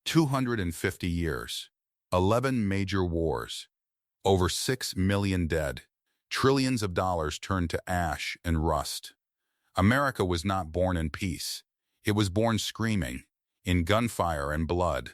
250 years, 11 major wars, over 6 million dead, trillions of dollars turned to ash and rust. America was not born in peace. It was born screaming, in gunfire and blood,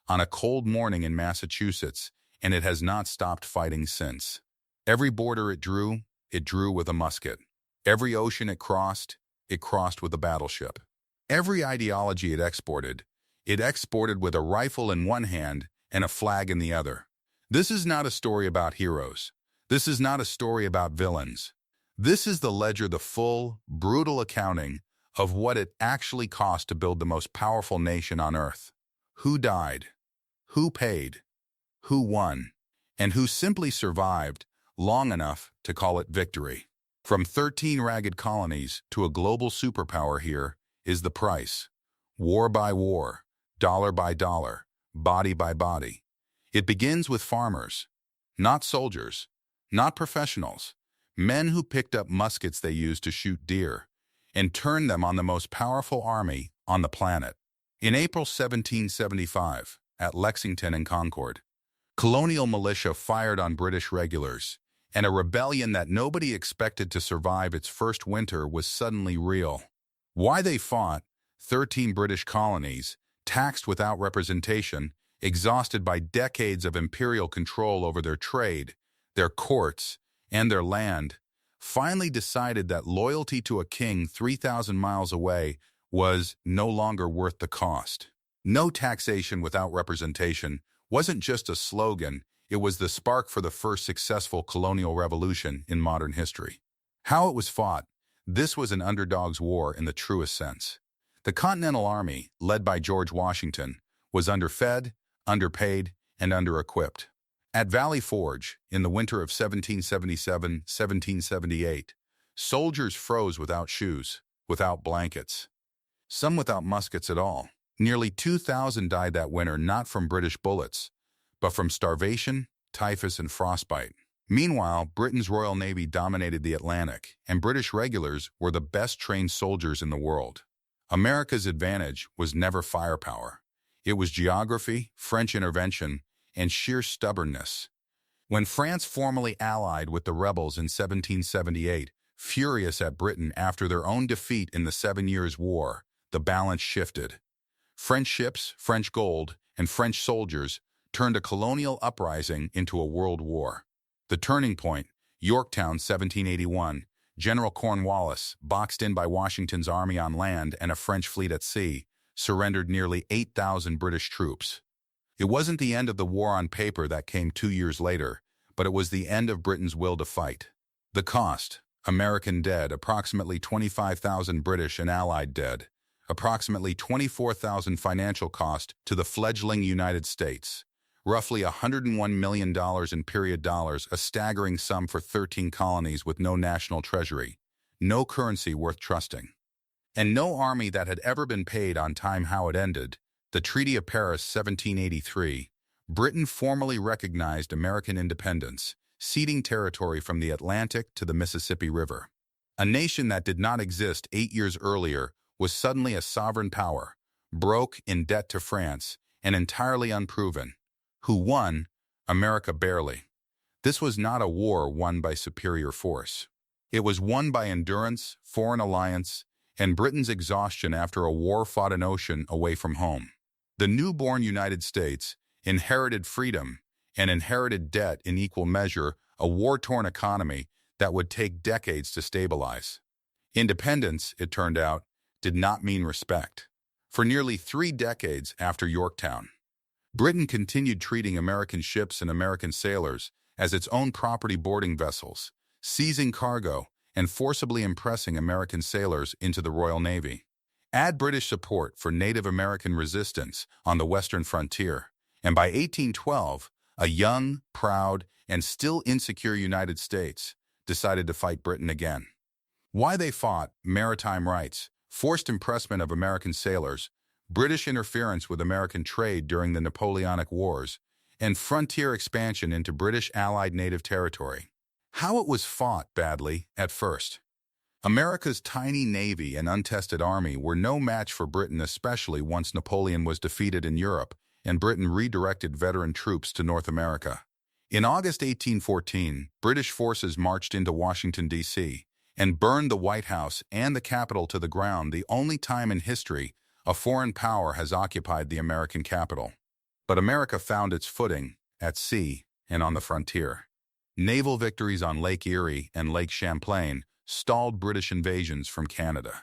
on a cold morning in Massachusetts, and it has not stopped fighting since. Every border it drew with a musket. Every ocean it crossed with a battleship. Every ideology it exported with a rifle in one hand and a flag in the other. This is not a story about heroes. This is not a story about villains. This is the ledger, the full, brutal accounting of what it actually cost to build the most powerful nation on earth. Who died? Who paid? Who won? And who simply survived long enough to call it victory? From 13 ragged colonies to a global superpower, here is the price. War by war, dollar by dollar, body by body. It begins with farmers, not soldiers, not professionals, men who picked up muskets they used to shoot deer and turned them on the most powerful army on the planet. In April 1775, at Lexington and Concord, colonial militia fired on British regulars, and a rebellion that nobody expected to survive its first winter was suddenly real. Why they fought? 13 British colonies, taxed without representation, exhausted by decades of imperial control over their trade, their courts, and their land, finally decided that loyalty to a king 3,000 miles away was no longer worth the cost. No taxation without representation wasn't just a slogan, it was the spark for the first successful colonial revolution in modern history. How it was fought? This was an underdog's war in the truest sense. The Continental Army, led by George Washington, was underfed, underpaid, and under-equipped. At Valley Forge, in the winter of 1777-1778, soldiers froze without shoes, without blankets, some without muskets at all. Nearly 2,000 died that winter not from British bullets, but from starvation, typhus, and frostbite. Meanwhile, Britain's Royal Navy dominated the Atlantic, and British regulars were the best-trained soldiers in the world. America's advantage was never firepower. It was geography, French intervention, and sheer stubbornness. When France formally allied with the rebels in 1778, furious at Britain after their own defeat in the 7 Years' War, the balance shifted. French ships, French gold, and French soldiers turned a colonial uprising into a world war. The turning point, Yorktown, 1781, General Cornwallis, boxed in by Washington's army on land and a French fleet at sea, surrendered nearly 8,000 British troops. It wasn't the end of the war on paper that came 2 years later, but it was the end of Britain's will to fight. The cost, American dead, approximately 25,000 British and Allied dead, approximately 24,000 financial cost to the fledgling United States, roughly $101 million in period dollars, a staggering sum for 13 colonies with no national treasury, no currency worth trusting, and no army that had ever been paid on time. How it ended? The Treaty of Paris, 1783, Britain formally recognized American independence, ceding territory from the Atlantic to the Mississippi River. A nation that did not exist 8 years earlier was suddenly a sovereign power, broke, in debt to France, and entirely unproven. Who won? America barely. This was not a war won by superior force. It was won by endurance, foreign alliance, and Britain's exhaustion after a war fought an ocean away from home. The newborn United States inherited freedom and inherited debt in equal measure, a war-torn economy that would take decades to stabilize. Independence, it turned out, did not mean respect. For nearly 3 decades after Yorktown, Britain continued treating American ships and American sailors as its own property, boarding vessels, seizing cargo, and forcibly impressing American sailors into the Royal Navy. Add British support for Native American resistance on the western frontier, and by 1812, a young, proud, and still insecure United States decided to fight Britain again. Why they fought? Maritime rights, forced impressment of American sailors, British interference with American trade during the Napoleonic Wars, and frontier expansion into British Allied native territory. How it was fought? Badly at first. America's tiny navy and untested army were no match for Britain, especially once Napoleon was defeated in Europe and Britain redirected veteran troops to North America. In August 1814, British forces marched into Washington, D.C., and burned the White House and the Capitol to the ground, the only time in history a foreign power has occupied the American capital. But America found its footing at sea and on the frontier. Naval victories on Lake Erie and Lake Champlain stalled British invasions from Canada.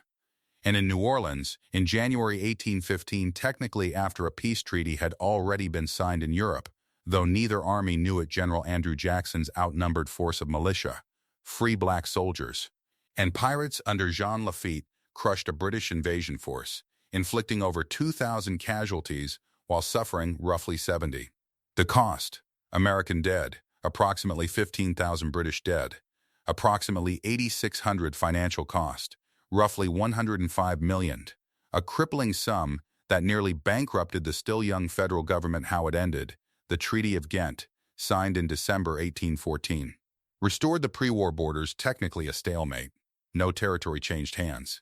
And in New Orleans, in January 1815, technically after a peace treaty had already been signed in Europe, though neither army knew it, General Andrew Jackson's outnumbered force of militia, free black soldiers, and pirates under Jean Lafitte crushed a British invasion force, inflicting over 2,000 casualties while suffering roughly 70. The cost: American dead, approximately 15,000 British dead, approximately 8,600 financial cost, roughly $105 million, a crippling sum that nearly bankrupted the still young federal government. How it ended: the Treaty of Ghent, signed in December 1814, restored the pre-war borders, technically a stalemate. No territory changed hands.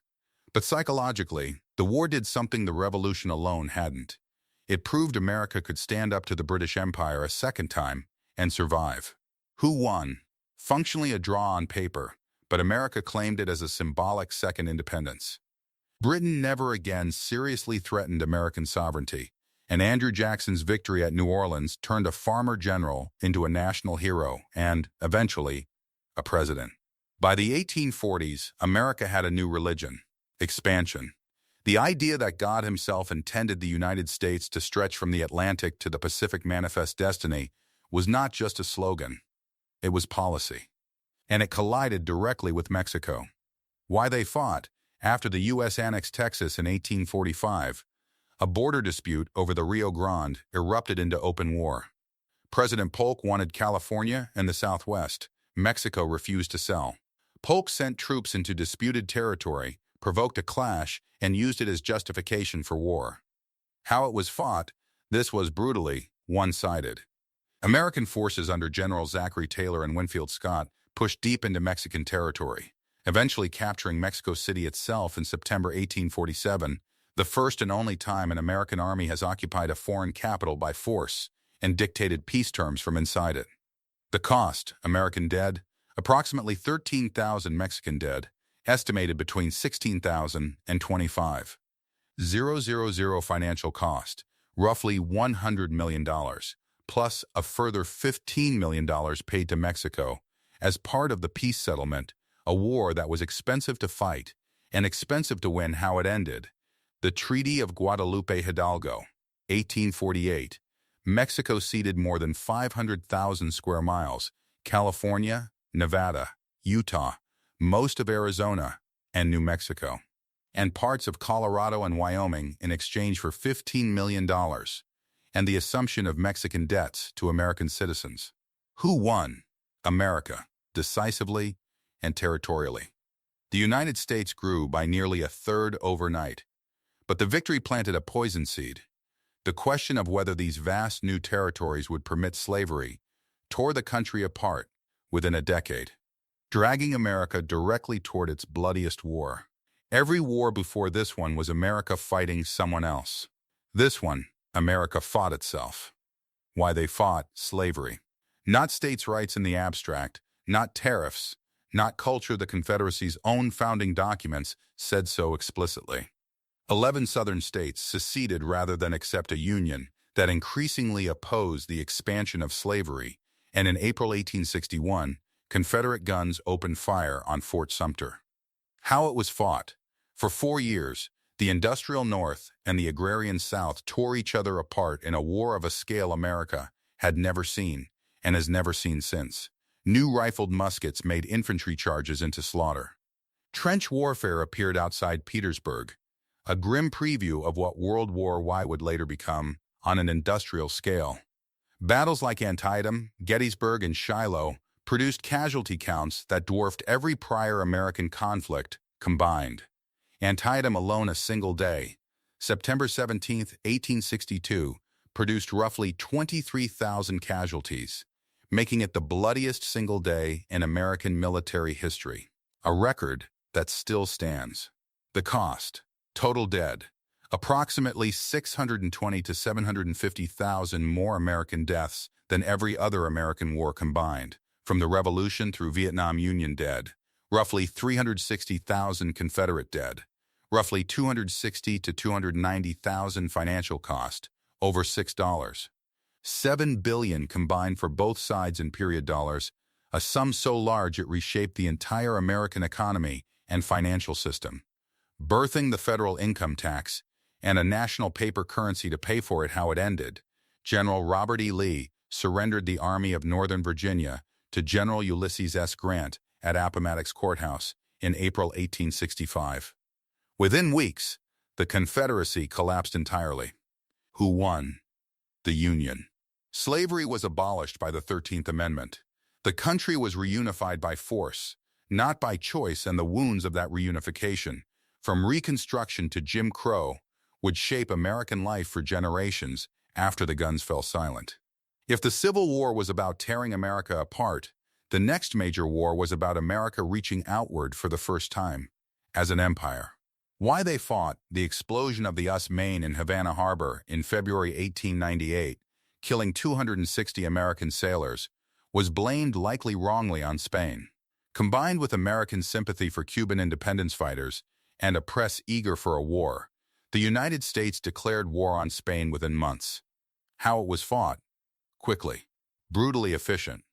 But psychologically, the war did something the Revolution alone hadn't. It proved America could stand up to the British Empire a second time and survive. Who won? Functionally a draw on paper, but America claimed it as a symbolic second independence. Britain never again seriously threatened American sovereignty, and Andrew Jackson's victory at New Orleans turned a farmer general into a national hero and, eventually, a president. By the 1840s, America had a new religion: expansion. The idea that God himself intended the United States to stretch from the Atlantic to the Pacific Manifest Destiny was not just a slogan. It was policy. And it collided directly with Mexico. Why they fought: after the U.S. annexed Texas in 1845, a border dispute over the Rio Grande erupted into open war. President Polk wanted California and the Southwest. Mexico refused to sell. Polk sent troops into disputed territory, provoked a clash, and used it as justification for war. How it was fought: this was brutally one-sided. American forces under General Zachary Taylor and Winfield Scott pushed deep into Mexican territory, eventually capturing Mexico City itself in September 1847, the first and only time an American army has occupied a foreign capital by force and dictated peace terms from inside it. The cost: American dead, approximately 13,000 Mexican dead, estimated between 16,000 and 25,000 financial cost, roughly $100 million, plus a further $15 million paid to Mexico as part of the peace settlement, a war that was expensive to fight and expensive to win. How it ended: the Treaty of Guadalupe Hidalgo, 1848. Mexico ceded more than 500,000 square miles, California, Nevada, Utah, most of Arizona, and New Mexico, and parts of Colorado and Wyoming in exchange for $15 million, and the assumption of Mexican debts to American citizens. Who won? America, decisively and territorially. The United States grew by nearly a third overnight, but the victory planted a poison seed. The question of whether these vast new territories would permit slavery tore the country apart within a decade, dragging America directly toward its bloodiest war. Every war before this one was America fighting someone else. This one, America fought itself. Why they fought: slavery. Not states' rights in the abstract, not tariffs, not culture. The Confederacy's own founding documents said so explicitly. 11 Southern states seceded rather than accept a union that increasingly opposed the expansion of slavery, and in April 1861, Confederate guns opened fire on Fort Sumter. How it was fought: for 4 years, the industrial North and the agrarian South tore each other apart in a war of a scale America had never seen and has never seen since. New rifled muskets made infantry charges into slaughter. Trench warfare appeared outside Petersburg, a grim preview of what World War I would later become on an industrial scale. Battles like Antietam, Gettysburg, and Shiloh produced casualty counts that dwarfed every prior American conflict combined. Antietam alone, a single day, September 17, 1862, produced roughly 23,000 casualties, making it the bloodiest single day in American military history, a record that still stands. The cost: total dead, approximately 620 to 750,000 more American deaths than every other American war combined, from the Revolution through Vietnam Union dead, roughly 360,000 Confederate dead, roughly 260 to 290,000 financial cost, over $6. $7 billion combined for both sides in period dollars, a sum so large it reshaped the entire American economy and financial system, birthing the federal income tax and a national paper currency to pay for it. How it ended, General Robert E. Lee surrendered the Army of Northern Virginia to General Ulysses S. Grant at Appomattox Courthouse in April 1865. Within weeks, the Confederacy collapsed entirely. Who won? The Union. Slavery was abolished by the 13th Amendment. The country was reunified by force, not by choice, and the wounds of that reunification, from Reconstruction to Jim Crow, would shape American life for generations after the guns fell silent. If the Civil War was about tearing America apart, the next major war was about America reaching outward for the first time, as an empire. Why they fought: the explosion of the US Maine in Havana Harbor in February 1898, killing 260 American sailors, was blamed, likely wrongly, on Spain. Combined with American sympathy for Cuban independence fighters and a press eager for a war, the United States declared war on Spain within months. How it was fought? Quickly, brutally efficient.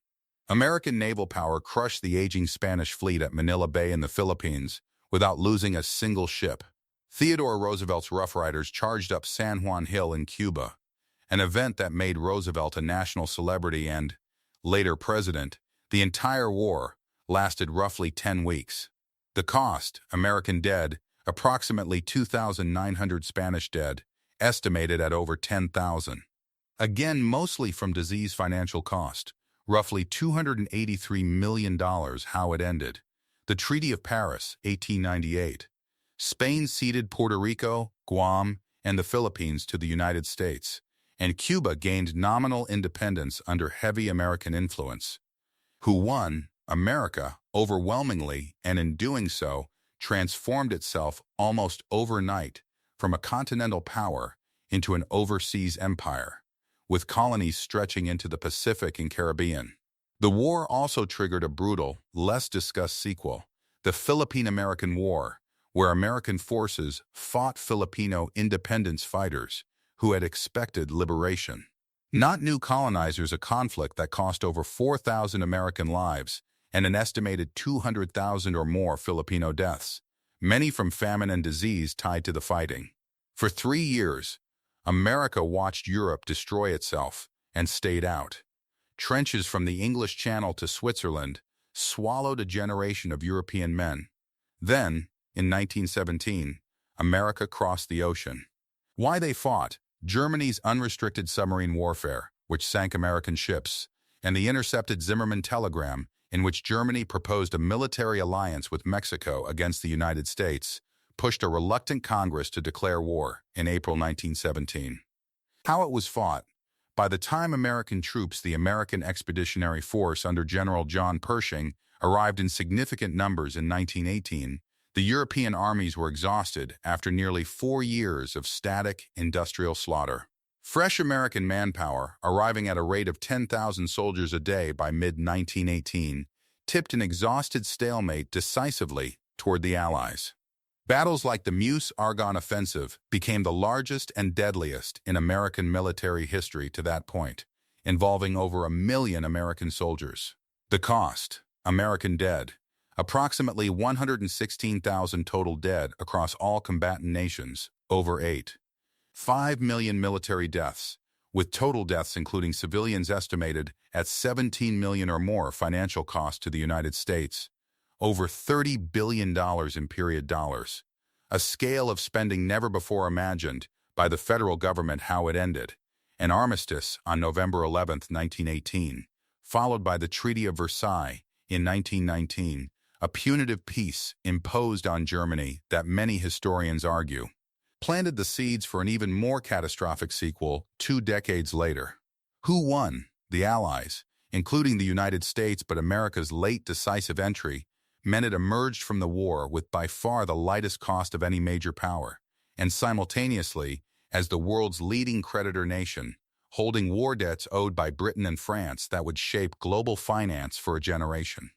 American naval power crushed the aging Spanish fleet at Manila Bay in the Philippines without losing a single ship. Theodore Roosevelt's Rough Riders charged up San Juan Hill in Cuba, an event that made Roosevelt a national celebrity and, later president. The entire war lasted roughly 10 weeks. The cost: American dead, approximately 2,900 Spanish dead, estimated at over 10,000. Again, mostly from disease. Financial cost: roughly $283 million. How it ended. The Treaty of Paris, 1898. Spain ceded Puerto Rico, Guam, and the Philippines to the United States, and Cuba gained nominal independence under heavy American influence. Who won? America, overwhelmingly, and in doing so, transformed itself almost overnight from a continental power into an overseas empire, with colonies stretching into the Pacific and Caribbean. The war also triggered a brutal, less discussed sequel, the Philippine-American War, where American forces fought Filipino independence fighters who had expected liberation. Not new colonizers, a conflict that cost over 4,000 American lives and an estimated 200,000 or more Filipino deaths, many from famine and disease tied to the fighting. For 3 years, America watched Europe destroy itself and stayed out. Trenches from the English Channel to Switzerland swallowed a generation of European men. Then, in 1917, America crossed the ocean. Why they fought: Germany's unrestricted submarine warfare, which sank American ships, and the intercepted Zimmermann telegram, in which Germany proposed a military alliance with Mexico against the United States, pushed a reluctant Congress to declare war in April 1917. How it was fought: by the time American troops, the American Expeditionary Force under General John Pershing, arrived in significant numbers in 1918, the European armies were exhausted after nearly 4 years of static industrial slaughter. Fresh American manpower, arriving at a rate of 10,000 soldiers a day by mid-1918, tipped an exhausted stalemate decisively toward the Allies. Battles like the Meuse-Argonne Offensive became the largest and deadliest in American military history to that point, involving over 1 million American soldiers. The cost: American dead, approximately 116,000 total dead across all combatant nations, over 5 million military deaths, with total deaths including civilians estimated at 17 million or more. Financial cost to the United States: over $30 billion in period dollars, a scale of spending never before imagined by the federal government. How it ended. An armistice on November 11, 1918, followed by the Treaty of Versailles in 1919, a punitive peace imposed on Germany that many historians argue planted the seeds for an even more catastrophic sequel 2 decades later. Who won? The Allies, including the United States, but America's late decisive entry meant it emerged from the war with by far the lightest cost of any major power, and simultaneously as the world's leading creditor nation, holding war debts owed by Britain and France that would shape global finance for a generation.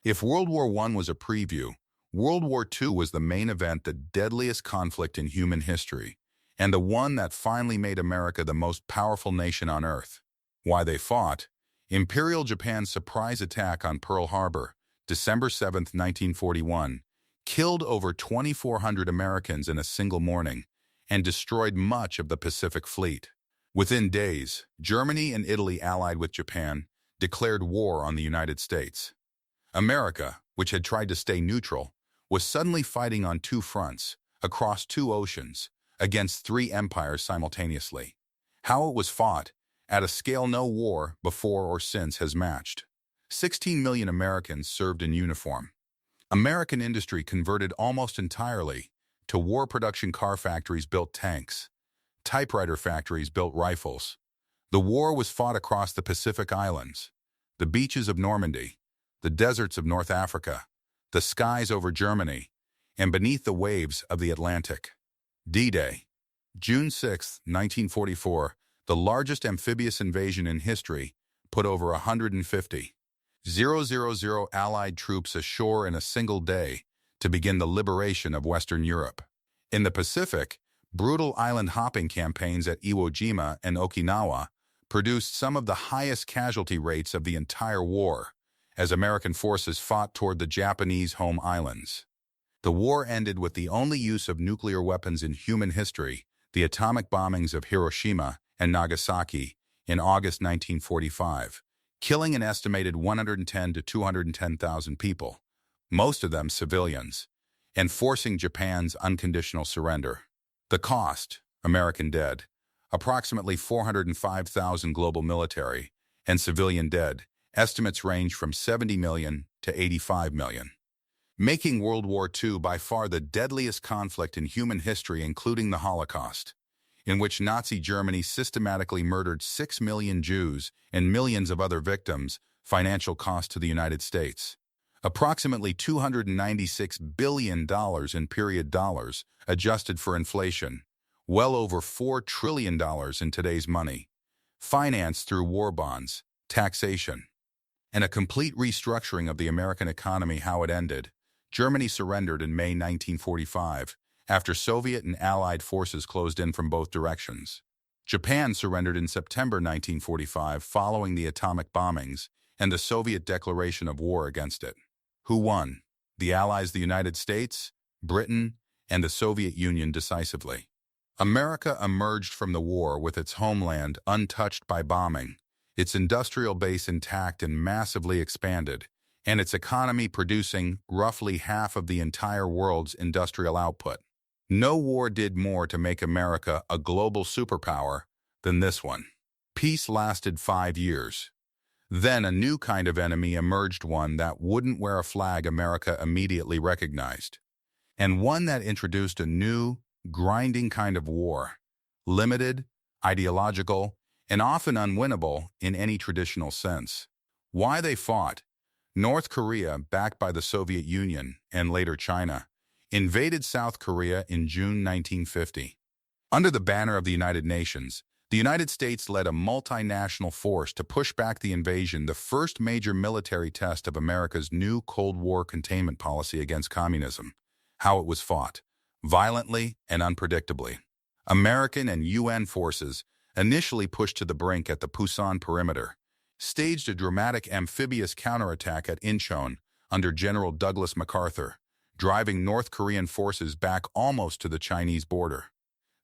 If World War I was a preview, World War II was the main event, the deadliest conflict in human history, and the one that finally made America the most powerful nation on earth. Why they fought: Imperial Japan's surprise attack on Pearl Harbor, December 7, 1941, killed over 2,400 Americans in a single morning and destroyed much of the Pacific Fleet. Within days, Germany and Italy, allied with Japan, declared war on the United States. America, which had tried to stay neutral, was suddenly fighting on two fronts, across two oceans, against three empires simultaneously. How it was fought, at a scale no war before or since has matched. 16 million Americans served in uniform. American industry converted almost entirely to war production. Car factories built tanks. Typewriter factories built rifles. The war was fought across the Pacific Islands, the beaches of Normandy, the deserts of North Africa, the skies over Germany, and beneath the waves of the Atlantic. D-Day, June 6, 1944, the largest amphibious invasion in history, put over 150,000 Allied troops ashore in a single day to begin the liberation of Western Europe. In the Pacific, brutal island-hopping campaigns at Iwo Jima and Okinawa produced some of the highest casualty rates of the entire war, as American forces fought toward the Japanese home islands. The war ended with the only use of nuclear weapons in human history, the atomic bombings of Hiroshima and Nagasaki in August 1945, killing an estimated 110,000 to 210,000 people, most of them civilians, and forcing Japan's unconditional surrender. The cost: American dead, approximately 405,000 global military, and civilian dead, estimates range from 70 million to 85 million. Making World War II by far the deadliest conflict in human history, including the Holocaust, in which Nazi Germany systematically murdered 6 million Jews and millions of other victims. Financial cost to the United States: approximately $296 billion in period dollars, adjusted for inflation, well over $4 trillion in today's money. Financed through war bonds, taxation, and a complete restructuring of the American economy. How it ended: Germany surrendered in May 1945, after Soviet and Allied forces closed in from both directions. Japan surrendered in September 1945 following the atomic bombings and the Soviet declaration of war against it. Who won? The Allies, the United States, Britain, and the Soviet Union decisively. America emerged from the war with its homeland untouched by bombing, its industrial base intact and massively expanded, and its economy producing roughly half of the entire world's industrial output. No war did more to make America a global superpower than this one. Peace lasted 5 years. Then a new kind of enemy emerged, one that wouldn't wear a flag America immediately recognized, and one that introduced a new, grinding kind of war, limited, ideological, and often unwinnable in any traditional sense. Why they fought: North Korea, backed by the Soviet Union and later China, invaded South Korea in June 1950. Under the banner of the United Nations, the United States led a multinational force to push back the invasion, the first major military test of America's new Cold War containment policy against communism. How it was fought: violently and unpredictably. American and UN forces, initially pushed to the brink at the Pusan perimeter, staged a dramatic amphibious counterattack at Incheon under General Douglas MacArthur, driving North Korean forces back almost to the Chinese border.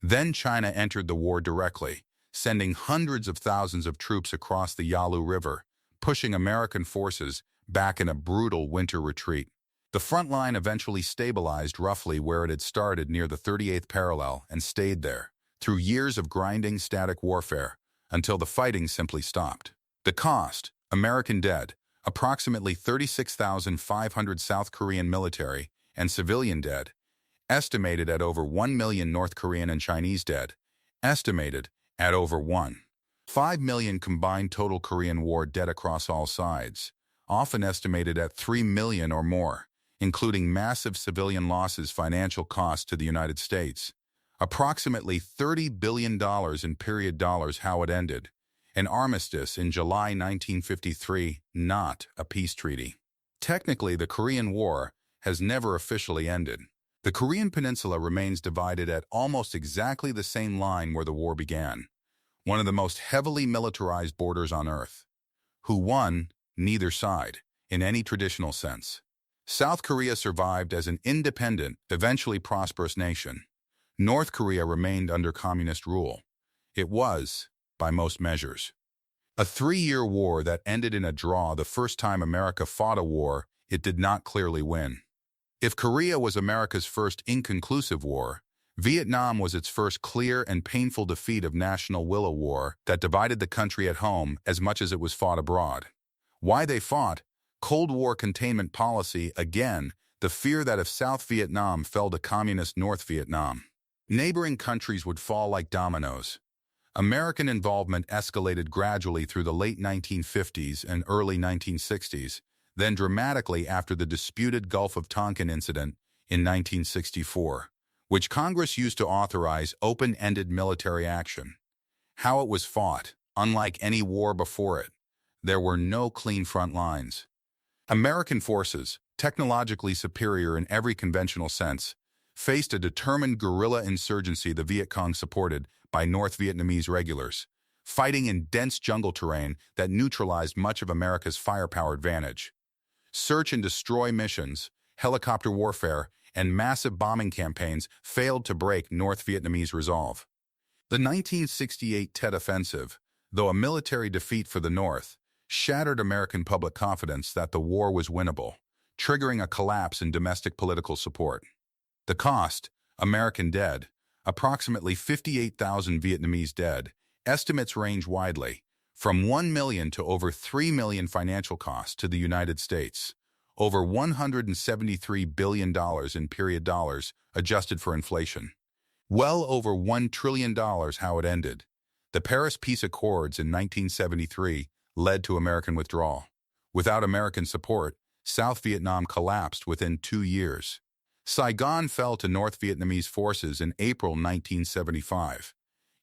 Then China entered the war directly, sending hundreds of thousands of troops across the Yalu River, pushing American forces back in a brutal winter retreat. The front line eventually stabilized roughly where it had started, near the 38th parallel, and stayed there, through years of grinding static warfare, until the fighting simply stopped. The cost: American dead, approximately 36,500 South Korean military and civilian dead, estimated at over 1 million. North Korean and Chinese dead, estimated at over 1.5 million. Combined total Korean War dead across all sides, often estimated at 3 million or more, including massive civilian losses. Financial cost to the United States: Approximately $30 billion in period dollars. How it ended. An armistice in July 1953, not a peace treaty. Technically, the Korean War has never officially ended. The Korean Peninsula remains divided at almost exactly the same line where the war began, one of the most heavily militarized borders on Earth. Who won? Neither side, in any traditional sense. South Korea survived as an independent, eventually prosperous nation. North Korea remained under communist rule. It was, by most measures, a 3-year war that ended in a draw the first time America fought a war it did not clearly win. If Korea was America's first inconclusive war, Vietnam was its first clear and painful defeat of national will, a war that divided the country at home as much as it was fought abroad. Why they fought? Cold War containment policy, again, the fear that if South Vietnam fell to communist North Vietnam, neighboring countries would fall like dominoes. American involvement escalated gradually through the late 1950s and early 1960s, then dramatically after the disputed Gulf of Tonkin incident in 1964, which Congress used to authorize open-ended military action. How it was fought, unlike any war before it, there were no clean front lines. American forces, technologically superior in every conventional sense, faced a determined guerrilla insurgency the Viet Cong supported by North Vietnamese regulars, fighting in dense jungle terrain that neutralized much of America's firepower advantage. Search and destroy missions, helicopter warfare, and massive bombing campaigns failed to break North Vietnamese resolve. The 1968 Tet Offensive, though a military defeat for the North, shattered American public confidence that the war was winnable, triggering a collapse in domestic political support. The cost, American dead, approximately 58,000 Vietnamese dead, estimates range widely, from 1 million to over 3 million financial costs to the United States, over $173 billion in period dollars adjusted for inflation. Well over $1 trillion. How it ended. The Paris Peace Accords in 1973 led to American withdrawal. Without American support, South Vietnam collapsed within 2 years. Saigon fell to North Vietnamese forces in April 1975,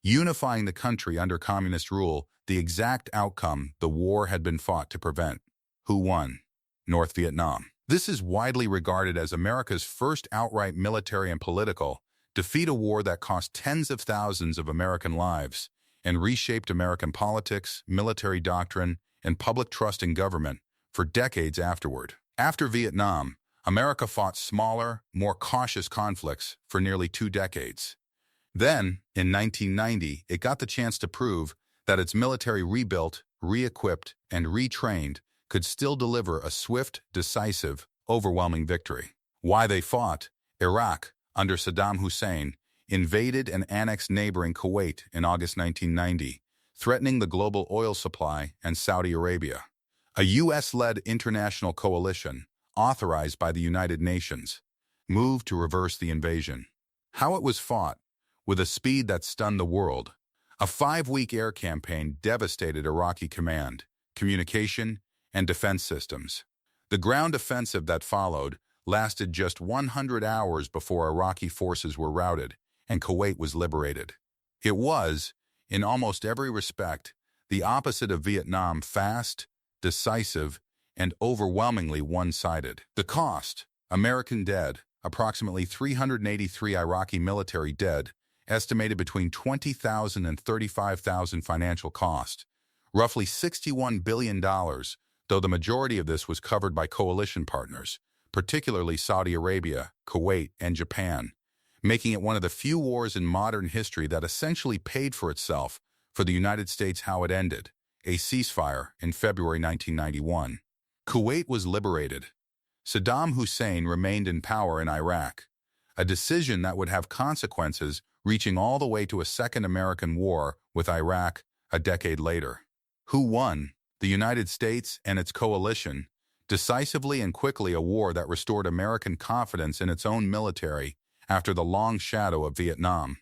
unifying the country under communist rule, the exact outcome the war had been fought to prevent. Who won? North Vietnam. This is widely regarded as America's first outright military and political defeat, a war that cost tens of thousands of American lives and reshaped American politics, military doctrine, and public trust in government for decades afterward. After Vietnam, America fought smaller, more cautious conflicts for nearly 2 decades. Then, in 1990, it got the chance to prove that its military rebuilt, re-equipped, and retrained could still deliver a swift, decisive, overwhelming victory. Why they fought? Iraq, under Saddam Hussein, invaded and annexed neighboring Kuwait in August 1990, threatening the global oil supply, and Saudi Arabia. A U.S.-led international coalition, authorized by the United Nations, moved to reverse the invasion. How it was fought? With a speed that stunned the world. A 5-week air campaign devastated Iraqi command, communication, and defense systems. The ground offensive that followed lasted just 100 hours before Iraqi forces were routed and Kuwait was liberated. It was, in almost every respect, the opposite of Vietnam: fast, decisive, and overwhelmingly one-sided. The cost: American dead, approximately 383 Iraqi military dead, estimated between 20,000 and 35,000 financial cost, roughly $61 billion, though the majority of this was covered by coalition partners, particularly Saudi Arabia, Kuwait, and Japan, making it one of the few wars in modern history that essentially paid for itself. For the United States, how it ended: a ceasefire in February 1991. Kuwait was liberated. Saddam Hussein remained in power in Iraq, a decision that would have consequences reaching all the way to a second American war with Iraq a decade later. Who won? The United States and its coalition, decisively and quickly, a war that restored American confidence in its own military after the long shadow of Vietnam.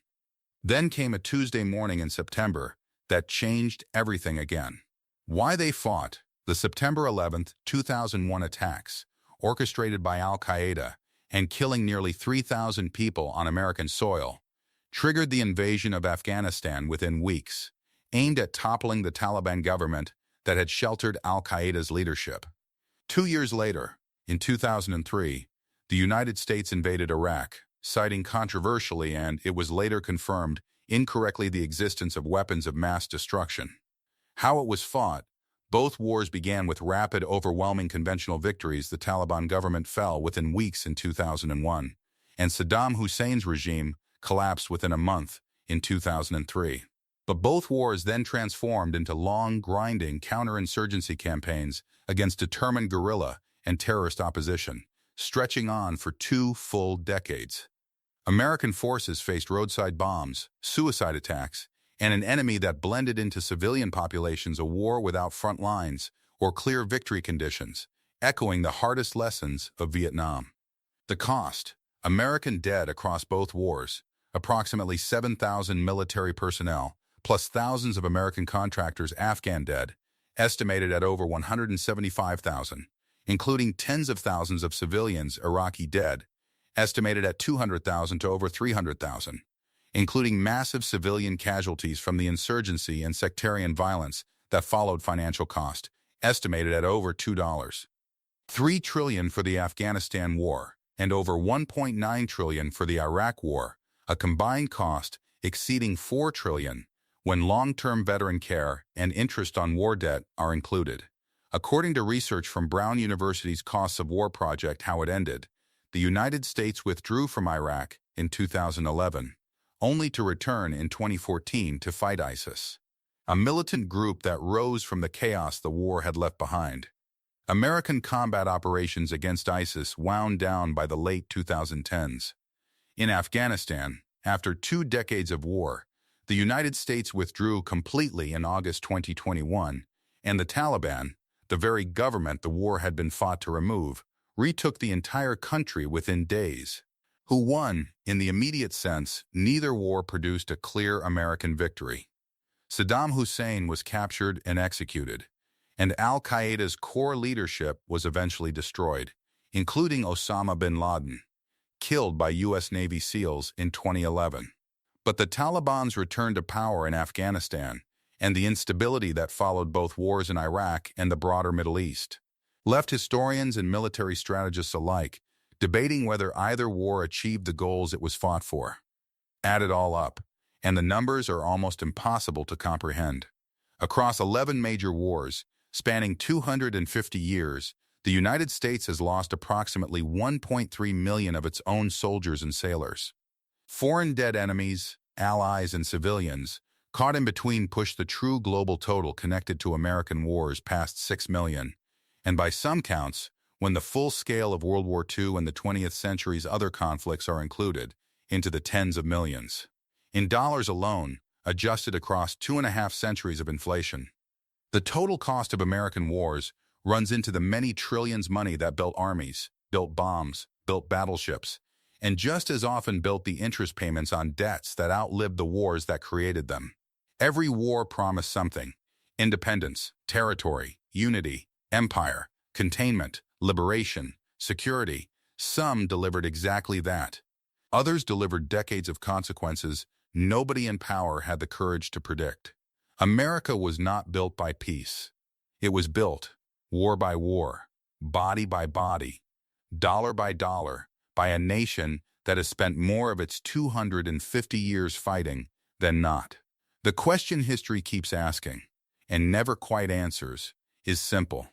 Then came a Tuesday morning in September that changed everything again. Why they fought? The September 11, 2001 attacks, orchestrated by Al-Qaeda and killing nearly 3,000 people on American soil, triggered the invasion of Afghanistan within weeks, aimed at toppling the Taliban government that had sheltered al-Qaeda's leadership. 2 years later, in 2003, the United States invaded Iraq, citing controversially and, it was later confirmed, incorrectly the existence of weapons of mass destruction. How it was fought: both wars began with rapid, overwhelming conventional victories. The Taliban government fell within weeks in 2001, and Saddam Hussein's regime collapsed within a month in 2003. But both wars then transformed into long, grinding counterinsurgency campaigns against determined guerrilla and terrorist opposition, stretching on for 2 full decades. American forces faced roadside bombs, suicide attacks, and an enemy that blended into civilian populations, a war without front lines or clear victory conditions, echoing the hardest lessons of Vietnam. The cost: American dead across both wars, approximately 7,000 military personnel, plus thousands of American contractors. Afghan dead, estimated at over 175,000, including tens of thousands of civilians. Iraqi dead, estimated at 200,000 to over 300,000, including massive civilian casualties from the insurgency and sectarian violence that followed. Financial cost, estimated at over $2.3 trillion for the Afghanistan war and over $1.9 trillion for the Iraq war, a combined cost exceeding $4 trillion when long-term veteran care and interest on war debt are included. According to research from Brown University's Costs of War project, How It Ended, the United States withdrew from Iraq in 2011, only to return in 2014 to fight ISIS, a militant group that rose from the chaos the war had left behind. American combat operations against ISIS wound down by the late 2010s. In Afghanistan, after 2 decades of war, the United States withdrew completely in August 2021, and the Taliban, the very government the war had been fought to remove, retook the entire country within days. Who won? In the immediate sense, neither war produced a clear American victory. Saddam Hussein was captured and executed, and al-Qaeda's core leadership was eventually destroyed, including Osama bin Laden, killed by U.S. Navy SEALs in 2011. But the Taliban's return to power in Afghanistan and the instability that followed both wars in Iraq and the broader Middle East left historians and military strategists alike debating whether either war achieved the goals it was fought for. Add it all up, and the numbers are almost impossible to comprehend. Across 11 major wars, spanning 250 years, the United States has lost approximately 1.3 million of its own soldiers and sailors. Foreign dead enemies, allies, and civilians caught in between pushed the true global total connected to American wars past 6 million, and by some counts, when the full scale of World War II and the 20th century's other conflicts are included, into the tens of millions. In dollars alone, adjusted across 2.5 centuries of inflation. The total cost of American wars runs into the many trillions money that built armies, built bombs, built battleships, and just as often built the interest payments on debts that outlived the wars that created them. Every war promised something: independence, territory, unity, empire, containment, liberation, security. Some delivered exactly that. Others delivered decades of consequences nobody in power had the courage to predict. America was not built by peace. It was built, war by war, body by body, dollar by dollar, by a nation that has spent more of its 250 years fighting than not. The question history keeps asking, and never quite answers, is simple: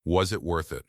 was it worth it?